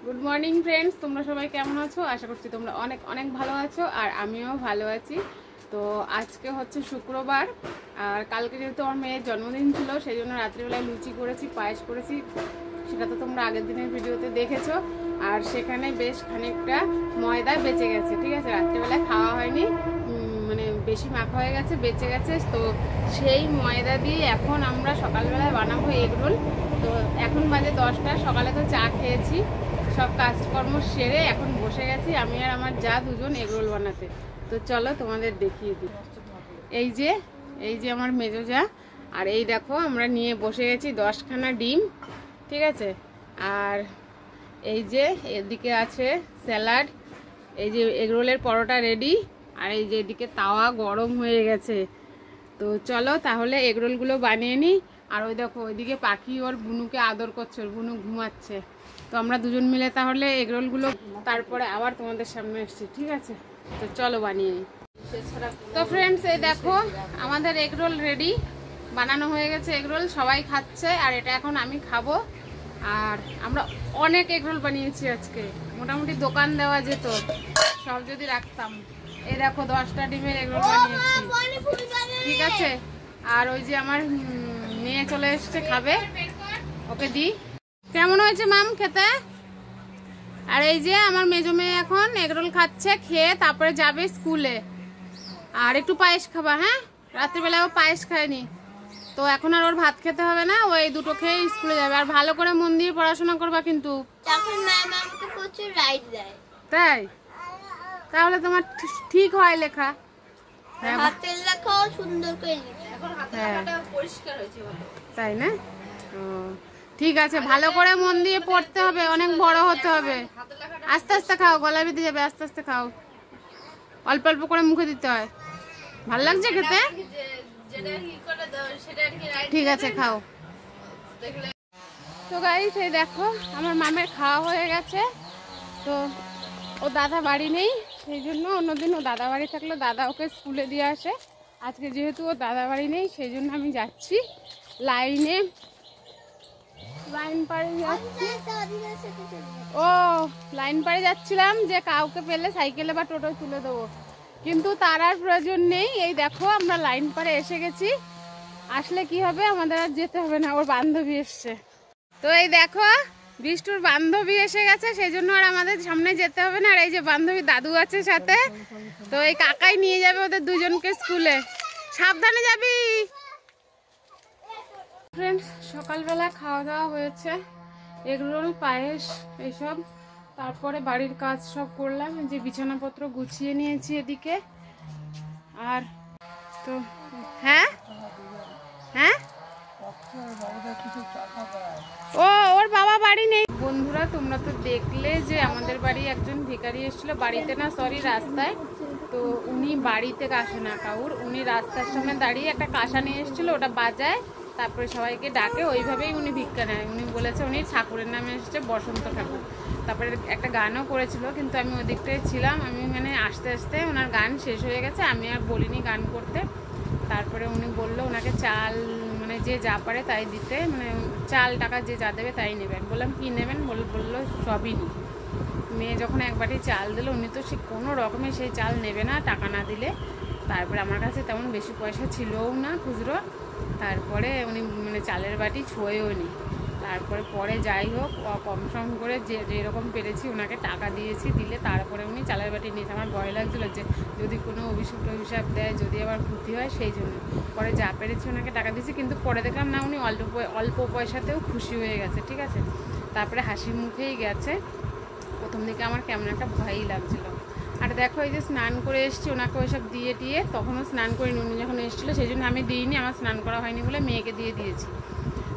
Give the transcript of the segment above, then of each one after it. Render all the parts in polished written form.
Good morning friends, তোমরা সবাই কেমন আছো? আশা করছি তোমরা অনেক অনেক ভালো আছো আর আমিও ভালো আছি। তো আজকে হচ্ছে শুক্রবার আর কালকে যেহেতু আমার মেয়ের জন্মদিন ছিল সেই জন্য রাত্রিবেলায় লুচি করেছি, পায়েস করেছি। সেটা তো তোমরা আগের দিনের ভিডিওতে দেখেছো। আর সেখানে বেশ খানিকটা ময়দা বেঁচে গেছে, ঠিক আছে, রাত্রিবেলায় খাওয়া হয়নি, মানে বেশি মাখা হয়ে গেছে, বেঁচে গেছে। তো সেই ময়দা দিয়ে এখন আমরা সকালবেলায় বানাবো এগরোল। তো এখন বাজে 10টা, সকালে তো চা খেয়েছি, সব কাজকর্ম সেরে এখন বসে গেছি আমি আর আমার যা দুজন এগরোল বানাতে। তো চলো তোমাদের দেখিয়ে দিই। এই যে আমার মেজো যা, আর এই দেখো আমরা নিয়ে বসে গেছি 10খানা ডিম, ঠিক আছে। আর এই যে এদিকে আছে স্যালাড, এই যে এগরোলের পরোটা রেডি, আর এই যে এদিকে তাওয়া গরম হয়ে গেছে। তো চলো তাহলে এগরোলগুলো বানিয়ে নিই। আর ওই দেখো ওইদিকে পাখি ওর বুনুকে আদর করছে, ওর বুনু ঘুমাচ্ছে। তো আমরা দুজন মিলে তাহলে এগরোলগুলো তারপরে আবার তোমাদের সামনে এসছি, ঠিক আছে। তো চলো বানিয়ে নিই। তো ফ্রেন্ডস, এই দেখো আমাদের এগরোল রেডি, বানানো হয়ে গেছে এগরোল, সবাই খাচ্ছে। আর এটা এখন আমি খাবো। আর আমরা অনেক এগরোল বানিয়েছি আজকে, মোটামুটি দোকান দেওয়া যেত সব যদি রাখতাম। এই দেখো 10টা ডিমের এগরোল বানিয়েছি, ঠিক আছে। আর ওই যে আমার মেয়ে চলে এসছে, খাবে, ওকে দি। কেমন হয়েছে মাম খেতে? আর এই যে আমার মেজো মেয়ে এখন এগরোল খাচ্ছে, খেয়ে তারপরে যাবে স্কুলে। আর একটু পায়েস খাবা, হ্যাঁ, রাত্রিবেলায় ও পায়েস খায়নি, তো এখন আর ওর ভাত খেতে হবে না, ওই দুটো খেয়ে স্কুলে যাবে। আর ভালো করে মন দিয়ে পড়াশোনা করবা কিন্তু। তাই? তাহলে তোমার ঠিক হয় লেখা। তাই না? ঠিক আছে, ভালো করে মন দিয়ে পড়তে হবে, অনেক বড় হতে হবে। আস্তে আস্তে খাও, গলা বেঁধে যাবে, আস্তে আস্তে খাও, অল্প অল্প করে মুখে দিতে হয়। ভালো লাগছে খেতে? ঠিক আছে, খাও। তো গাইস, এই দেখো আমার মামের খাওয়া হয়ে গেছে। তো ও দাদা বাড়ি নেই, সেই জন্য অন্যদিন ও দাদা বাড়ি থাকলে দাদা ওকে স্কুলে দিয়ে আসে। আজকে যেহেতু ও দাদা বাড়ি নেই সেই জন্য আমি যাচ্ছি লাইন পাড়ে যাচ্ছি। ও লাইন পাড়ে যাচ্ছিলাম যে কাউকে পেলে সাইকেলে বা টোটো তুলে দেবো, কিন্তু তার আর প্রয়োজন নেই। এই দেখো আমরা লাইন পাড়ে এসে গেছি, আসলে কি হবে, আমাদের আর যেতে হবে না, ওর বান্ধবী এসছে। তো এই দেখো বিষ্টুর বান্ধবী এসে গেছে, সেই জন্য আর আমাদের সামনে যেতে হবে না। আর এই যে বান্ধবী দাদু আছে সাথে, তো এই কাকাই নিয়ে যাবে ওদের দুজনকে স্কুলে। সাবধানে যাবি। ফ্রেন্ডস, সকালবেলা খাওয়া দাওয়া হয়েছে, এগরোল, পায়েস, এইসব। তারপরে বাড়ির কাজ সব করলাম, যে বিছানাপত্র গুছিয়ে নিয়েছি এদিকে। আর তো হ্যাঁ হ্যাঁ, ও ওর বাবা বাড়ি নেই। বন্ধুরা, তোমরা তো দেখলে যে আমাদের বাড়ি একজন ভিখারি এসেছিল, বাড়িতে না, সরি রাস্তায়। তো উনি বাড়িতে কাঁসা না কাউর, উনি রাস্তার সামনে দাঁড়িয়ে একটা কাঁসা নিয়ে এসেছিল, ওটা বাজায়, তারপরে সবাইকে ডাকে, ওইভাবেই উনি ভিক্ষা নেয়। উনি বলেছে উনি ঠাকুরের নামে এসেছে, বসন্ত ঠাকুর। তারপরে একটা গানও করেছিল, কিন্তু আমি ওই দিকটায় ছিলাম, আমি মানে আস্তে আস্তে ওনার গান শেষ হয়ে গেছে, আমি আর বলিনি গান করতে। তারপরে উনি বললো ওনাকে চাল, মানে যে যা পারে তাই দিতে, মানে চাল টাকা যে যা দেবে তাই নেবেন। বললাম কি নেবেন? বললো সবই নি। মেয়ে যখন এক বাটি চাল দিল, উনি তো সে কোনো রকমে সেই চাল নেবে না টাকা না দিলে। তারপরে আমার কাছে তেমন বেশি পয়সা ছিলও না খুচরো, তারপরে উনি মানে চালের বাটি ছোঁয়েও নি। তারপরে পরে যাই হোক কম সম করে যেরকম পেরেছি ওনাকে টাকা দিয়েছি, দিলে তারপরে উনি চালের বাটি নিয়েছে। আমার ভয় লাগছিলো যে যদি কোনো অভিশাপ দেয়, যদি আবার ক্ষতি হয়, সেই জন্য পরে যা পেরেছি ওনাকে টাকা দিয়েছি। কিন্তু পরে দেখলাম না, উনি অল্প পয়সাতেও খুশি হয়ে গেছে, ঠিক আছে। তারপরে হাসি মুখেই গেছে। প্রথম দিকে আমার কেমন একটা ভয়ই লাগছিলো। আর দেখো এই যে স্নান করে এসেছি, ওনাকে ওইসব দিয়ে তখনও স্নান করিনি, উনি যখন এসেছিলো সেই জন্য আমি দিইনি, আমার স্নান করা হয়নি বলে মেয়েকে দিয়ে দিয়েছি।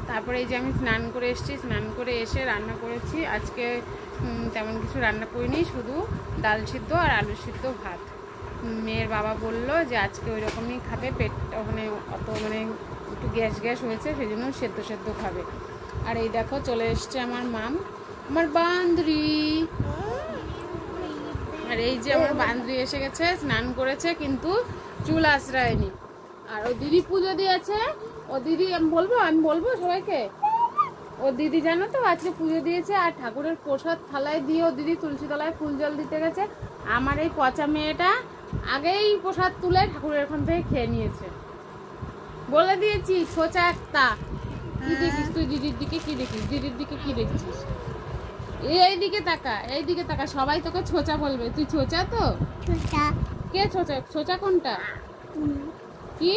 তারপরে এই যে আমি স্নান করে এসেছি, স্নান করে এসে রান্না করেছি। আজকে তেমন কিছু রান্না করিনি, শুধু ডাল সিদ্ধ আর আলু সিদ্ধ, ভাত। মেয়ের বাবা বললো যে আজকে ওই রকমই খাবে, পেটটা মানে অত মানে একটু গ্যাস হয়েছে, সেই জন্য সেদ্ধ খাবে। আর এই দেখো চলে এসছে আমার মাম, আমার বান্ধবী। আর এই যে আমার বান্ধবী এসে গেছে, স্নান করেছে কিন্তু চুল আশ্রয়নি। আর ও দিদি পুজো দিয়েছে, ও দিদি আমি বলবো সবাইকে, ও দিদি জানো তো আজকে পুজো দিয়েছে আর ঠাকুরের প্রসাদ থালায় দিয়ে ও দিদি তুলসী তলায় ফুল জল দিতে গেছে। আমার এই পচা মেয়েটা আগেই প্রসাদ তুলে ঠাকুরের ওখান থেকে খেয়ে নিয়েছে। বলে দিয়েছি ছোচা একটা। কি দেখিস তুই দিদির দিকে? কি দেখিস দিদির দিকে? কি দেখছিস? এইদিকে তাকা, এইদিকে তাকা, সবাই তোকে ছোচা বলবে। তুই ছোচা তো? কে ছোচা? ছোচা কোনটা? কি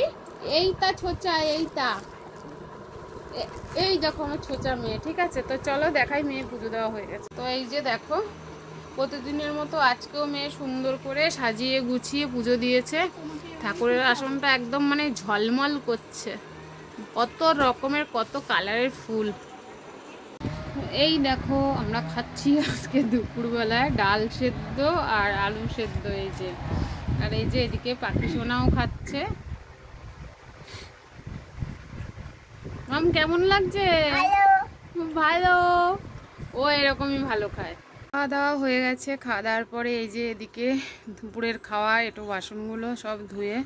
এইটা ছোচা? এইটা এই দেখো আমার ছোচা মেয়ে। ঠিক আছে, তো চলো দেখাই মেয়ে পুজো দেওয়া হয়ে গেছে। তো এই যে দেখো প্রতিদিনের মতো আজকেও মেয়ে সুন্দর করে সাজিয়ে গুছিয়ে পুজো দিয়েছে। ঠাকুরের আসনটা একদম মানে ঝলমল করছে, কত রকমের কত কালারের ফুল। এই দেখো আমরা খাচ্ছি আজকে দুপুরবেলায় ডাল সেদ্ধ আর আলু সেদ্ধ। এই যে আর এই যে এদিকে পাখি সোনাও খাচ্ছে। মাম কেমন লাগছে? ভালো। ও এরকমই ভালো খায়। খাওয়া দাওয়া হয়ে গেছে। খাওয়া দাওয়ার পরে এই যে এদিকে দুপুরের খাওয়া একটু বাসনগুলো সব ধুয়ে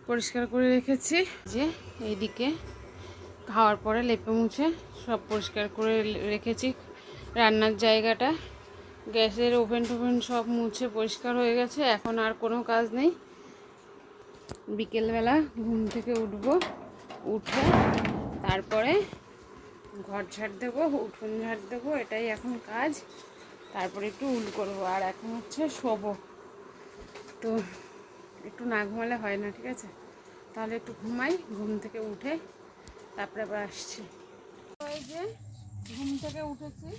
পরিষ্কার করে রেখেছি। যে এইদিকে খাওয়ার পরে লেপে মুছে সব পরিষ্কার করে রেখেছি। রান্নার জায়গাটা, গ্যাসের ওভেন টোভেন সব মুছে পরিষ্কার হয়ে গেছে। এখন আর কোনো কাজ নেই। বিকেলবেলা ঘুম থেকে উঠবো, উঠে তারপরে ঘর ঝাড় দেবো, উঠোন ঝাড় দেবো, এটাই এখন কাজ। তারপরে একটু উল করবো। আর এখন হচ্ছে শোবো। তো একটু না ঘুমালে হয় না, ঠিক আছে? তাহলে একটু ঘুমাই, ঘুম থেকে উঠে তারপরে আবার আসছি। এই যে ঘুম থেকে উঠেছি,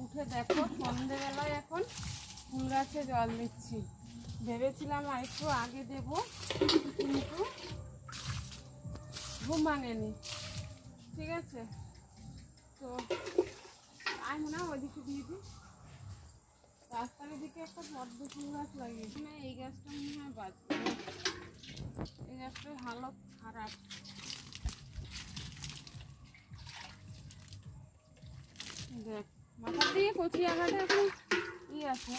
উঠে দেখো সন্ধেবেলায় এখন ফুল গাছে জল দিচ্ছি। ভেবেছিলাম আর একটু আগে দেব, কিন্তু ঘুম ভাঙেনি। ঠিক আছে, তো আয় মনে হয় ওইদিকে দিয়ে দিই। রাস্তার দিকে একটা পদ্ম ফুল গাছ লাগিয়েছি না, এই গাছটা মনে হয় বাঁচবে। এই গাছটার হালত খারাপ। দেখ মাথা দিয়ে কচি আঘাতে এখন আছে।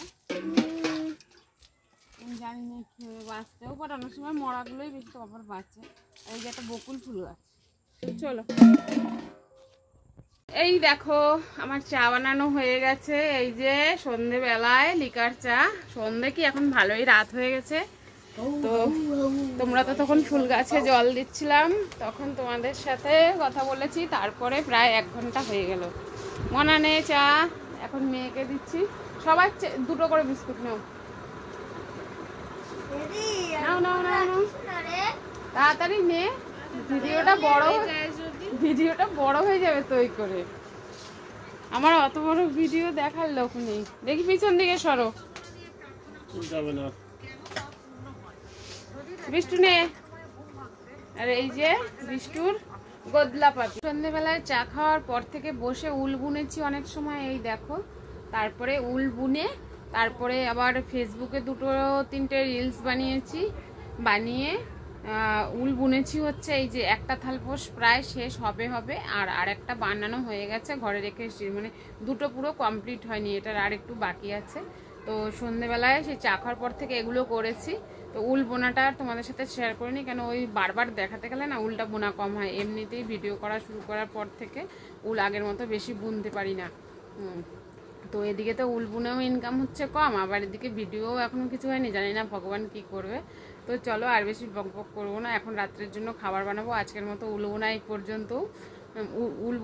জানি না কি হবে, বাঁচতেও পারে। অনেক সময় মরাগুলোই বেশি তো আবার বাঁচে। এই যে একটা বকুল ফুল গাছ। চলো, এই দেখো আমার চা বানানো হয়ে গেছে। এই যে সন্ধেবেলায় লিকার চা। সন্ধে কি, এখন ভালোই রাত হয়ে গেছে। তো তোমরা তো তখন ফুল গাছে জল দিচ্ছিলাম, তখন তোমাদের সাথে কথা বলেছি। তারপরে প্রায় 1 ঘন্টা হয়ে গেল। মনা নে চা, এখন মেয়েকে দিচ্ছি। সবাই দুটো করে বিস্কুট নাও। নাও নাও নাও নাও, তাড়াতাড়ি নে। ভিডিওটা বড় হয়ে যাবে তো এই করে। আমার অত বড় ভিডিও দেখার লোক নেই। দেখি পিছন দিকে সরো। বিষ্টু নে। আর এই যে বিষ্টুর গদলা পাখি। সন্ধ্যেবেলায় চা খাওয়ার পর থেকে বসে উল বুনেছি অনেক সময়। এই দেখো, তারপরে উল বুনে তারপরে আবার ফেসবুকে 2-3টে রিলস বানিয়েছি। বানিয়ে উল বুনেছি হচ্ছে এই যে একটা থালপোষ প্রায় শেষ হবে। আর একটা বানানো হয়ে গেছে, ঘরে রেখে মানে 2টো পুরো কমপ্লিট হয়নি, এটার আর একটু বাকি আছে। তো সন্ধ্যেবেলায় সেই চা খাওয়ার পর থেকে এগুলো করেছি। তো উল বোনাটা আর তোমাদের সাথে শেয়ার করিনি, কেন ওই বারবার দেখাতে গেলে না উলটা বোনা কম হয়। এমনিতেই ভিডিও করা শুরু করার পর থেকে উল আগের মতো বেশি বুনতে পারি না। তো এদিকে তো উল বুনেও ইনকাম হচ্ছে কম, আবার এদিকে ভিডিও এখনও কিছু হয়নি। জানি না ভগবান কি করবে। তো চলো আর বেশি বকবক করবো না। এখন রাত্রের জন্য খাবার বানাবো। আজকের মতো উল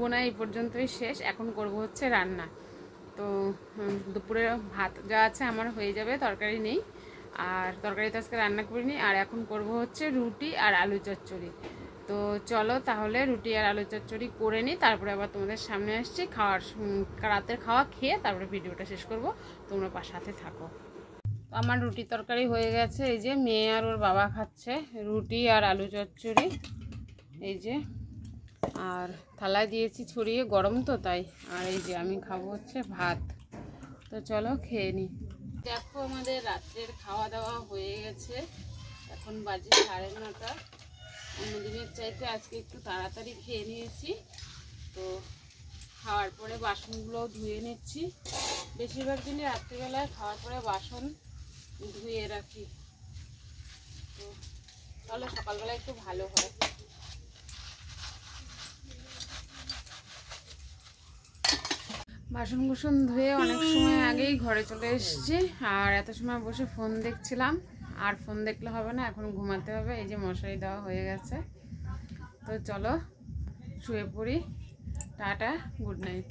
বোনা এই পর্যন্তই শেষ। এখন করব হচ্ছে রান্না। তো দুপুরে ভাত যা আছে আমার হয়ে যাবে, তরকারি নেই। আর তরকারি তো আজকে রান্না করিনি। আর এখন করব হচ্ছে রুটি আর আলু চচ্চড়ি। তো চলো তাহলে রুটি আর আলু চচ্চড়ি করে নিই, তারপরে আবার তোমাদের সামনে আসছি। রাতের খাওয়া খেয়ে তারপরে ভিডিওটা শেষ করব। তোমরা সাথে থাকো। আমার রুটি তরকারি হয়ে গেছে। এই যে মেয়ে আর ওর বাবা খাচ্ছে রুটি আর আলু চচ্চড়ি। এই যে আর থালায় দিয়েছি ছড়িয়ে, গরম তো তাই। আর এই যে আমি খাবো হচ্ছে ভাত। তো চলো খেয়ে নিই। দেখো আমাদের রাত্রের খাওয়া দাওয়া হয়ে গেছে। এখন বাজে 9:30। অন্যদিনের চাইতে আজকে একটু তাড়াতাড়ি খেয়ে নিয়েছি। তো খাওয়ার পরে বাসনগুলোও ধুয়ে নিচ্ছি। বেশিরভাগ দিনই রাত্রিবেলায় খাওয়ার পরে বাসন ধুয়ে রাখি, তো তাহলে সকালবেলা একটু ভালো হয়। বাসন কুসন ধুয়ে অনেক সময় আগেই ঘরে চলে এসেছি, আর এত সময় বসে ফোন দেখছিলাম। আর ফোন দেখলে হবে না, এখন ঘুমাতে হবে। এই যে মশারি দেওয়া হয়ে গেছে, তো চলো শুয়ে পড়ি। Tata, good night.